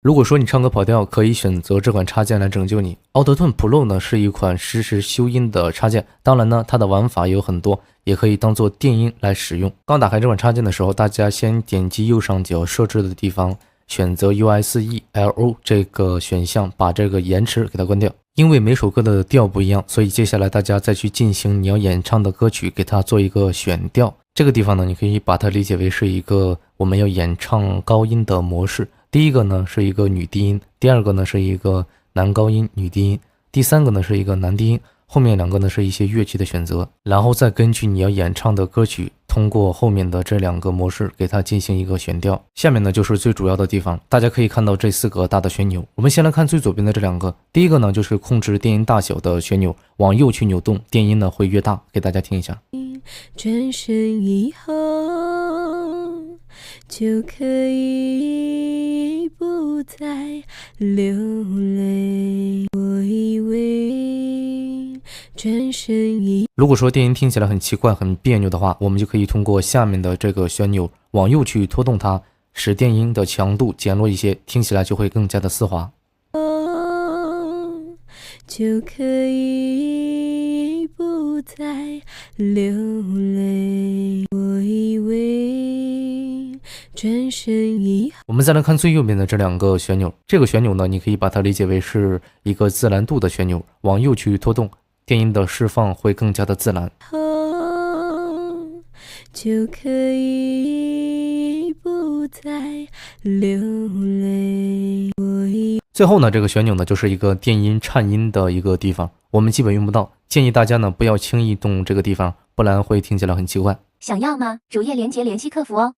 如果说你唱歌跑调，可以选择这款插件来拯救你。Auto-Tune Pro 呢是一款实时修音的插件，当然呢，它的玩法有很多，也可以当做电音来使用。刚打开这款插件的时候，大家先点击右上角设置的地方，选择 USELO 这个选项，把这个延迟给它关掉。因为每首歌的调不一样，所以接下来大家再去进行你要演唱的歌曲，给它做一个选调。这个地方呢，你可以把它理解为是一个我们要演唱高音的模式。第一个呢是一个女低音，第二个呢是一个男高音女低音，第三个呢是一个男低音，后面两个呢是一些乐器的选择，然后再根据你要演唱的歌曲，通过后面的这两个模式给它进行一个选调。下面呢就是最主要的地方，大家可以看到这4个大的旋钮。我们先来看最左边的这两个，第一个呢就是控制电音大小的旋钮，往右去扭动，电音呢会越大，给大家听一下。转身以后就可以不再流泪，我以为转身以如果说电音听起来很奇怪很别扭的话，我们就可以通过下面的这个旋钮往右去拖动它，使电音的强度减弱一些，听起来就会更加的丝滑。就可以不再流泪，我以为转身以后。我们再来看最右边的这两个旋钮，这个旋钮呢，你可以把它理解为是一个自然度的旋钮，往右去拖动，电音的释放会更加的自然。就可以不再流泪，最后呢，这个旋钮呢就是一个电音颤音的一个地方，我们基本用不到，建议大家呢不要轻易动这个地方，不然会听起来很奇怪。想要吗？主页连结联系客服哦。